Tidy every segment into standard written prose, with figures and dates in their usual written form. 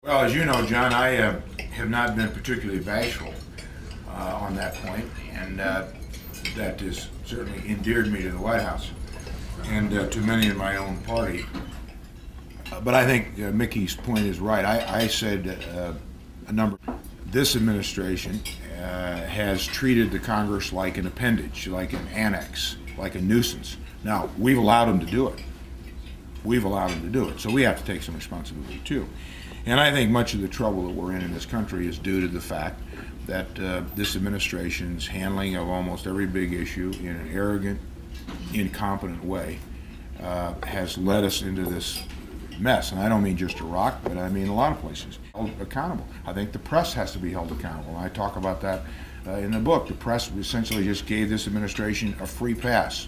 Well, as you know, John, I have not been particularly bashful on that point, and that has certainly endeared me to the White House and to many in my own party. But I think Mickey's point is right. I said a number. This administration has treated the Congress like an appendage, like an annex, like a nuisance. Now, we've allowed them to do it. So we have to take some responsibility too. And I think much of the trouble that we're in this country is due to the fact that this administration's handling of almost every big issue in an arrogant, incompetent way has led us into this mess. And I don't mean just Iraq, but I mean a lot of places. Held accountable. I think the press has to be held accountable. And I talk about that in the book. The press essentially just gave this administration a free pass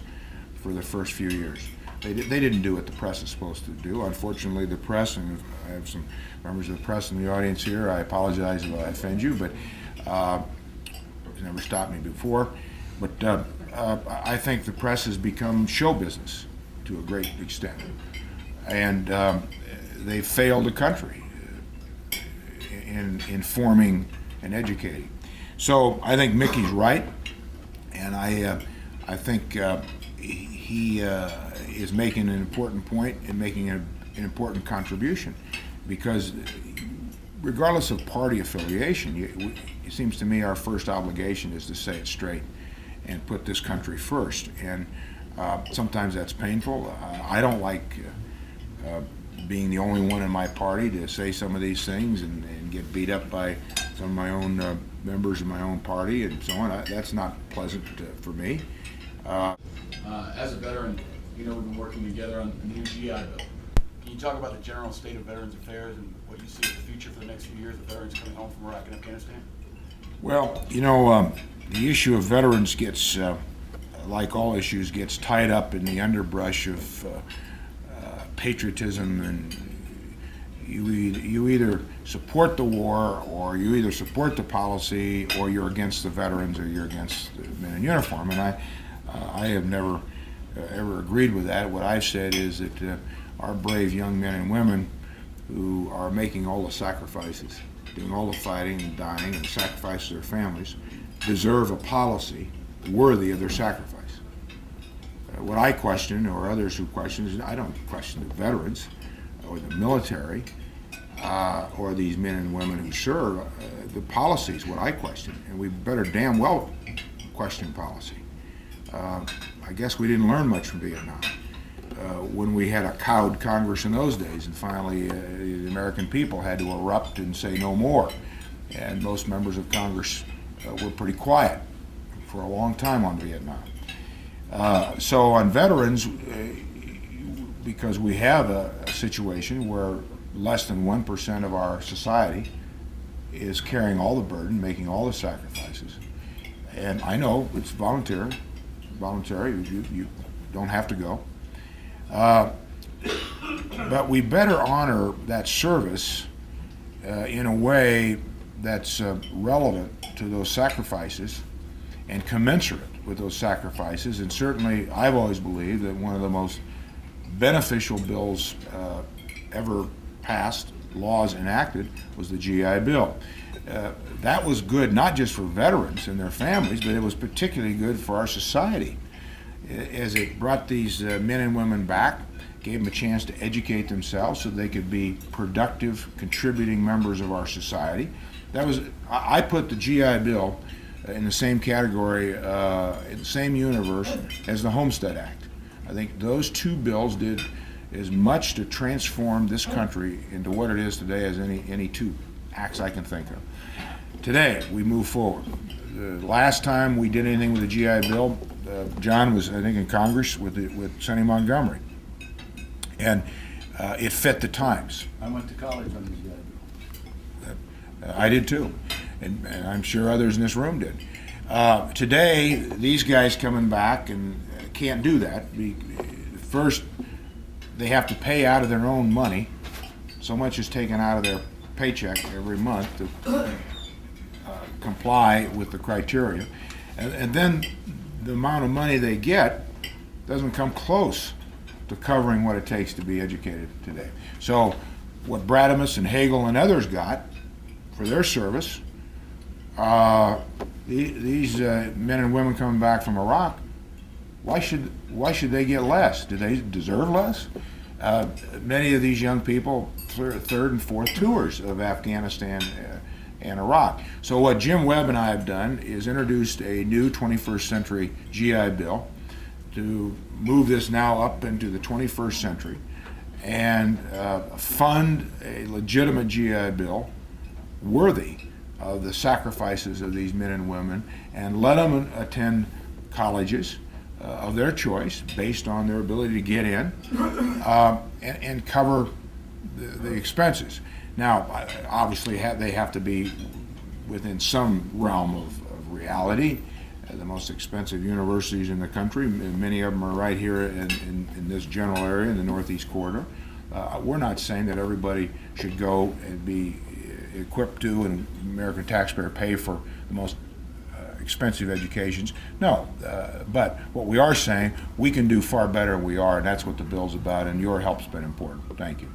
for the first few years. They didn't do what the press is supposed to do. Unfortunately, the press, and I have some members of the press in the audience here, I apologize if I offend you, but it's never stopped me before. But I think the press has become show business to a great extent. And they failed the country in informing and educating. So I think Mickey's right, and I think he is making an important point and making an important contribution, because regardless of party affiliation, it seems to me our first obligation is to say it straight and put this country first. And sometimes that's painful. I don't like being the only one in my party to say some of these things and get beat up by some of my own members of my own party and so on. That's not pleasant for me. As a veteran, you know, we've been working together on the new GI Bill. Can you talk about the general state of Veterans Affairs and what you see as the future for the next few years of veterans coming home from Iraq and Afghanistan? Well, you know, the issue of veterans gets, like all issues, gets tied up in the underbrush of patriotism, and you either support the war, or you either support the policy, or you're against the veterans, or you're against the men in uniform. And I have never ever agreed with that. What I've said is that our brave young men and women who are making all the sacrifices, doing all the fighting and dying and sacrifice their families, deserve a policy worthy of their sacrifice. What I question, or others who question, is I don't question the veterans or the military or these men and women who serve. The policy is what I question, and we better damn well question policy. I guess we didn't learn much from Vietnam when we had a cowed Congress in those days, and finally the American people had to erupt and say no more. And most members of Congress were pretty quiet for a long time on Vietnam. So on veterans, because we have a situation where less than 1% of our society is carrying all the burden, making all the sacrifices, and I know it's voluntary, you don't have to go. But we better honor that service in a way that's relevant to those sacrifices and commensurate with those sacrifices. And certainly I've always believed that one of the most beneficial bills ever passed, laws enacted, was the GI Bill. That was good not just for veterans and their families, but it was particularly good for our society, as it brought these men and women back, gave them a chance to educate themselves so they could be productive, contributing members of our society. I put the GI Bill in the same category, in the same universe as the Homestead Act. I think those two bills did as much to transform this country into what it is today as any two acts I can think of. Today, we move forward. The last time we did anything with the GI Bill, John was, I think, in Congress with Senator Montgomery, and it fit the times. I went to college on the GI Bill. I did too, and I'm sure others in this room did. Today, these guys coming back and can't do that. First, they have to pay out of their own money. So much is taken out of their paycheck every month to comply with the criteria. And then the amount of money they get doesn't come close to covering what it takes to be educated today. So what Bradamus and Hagel and others got for their service, these men and women coming back from Iraq, why should they get less? Do they deserve less? Many of these young people third and fourth tours of Afghanistan and Iraq. So what Jim Webb and I have done is introduced a new 21st century GI Bill to move this now up into the 21st century and fund a legitimate GI Bill worthy of the sacrifices of these men and women, and let them attend colleges of their choice based on their ability to get in and cover the expenses. Now, obviously, they have to be within some realm of reality. The most expensive universities in the country, many of them are right here in this general area in the Northeast Corridor. We're not saying that everybody should go and be equipped to, and American taxpayer pay for the most expensive educations. No, but what we are saying, we can do far better than we are, and that's what the bill's about, and your help's been important. Thank you.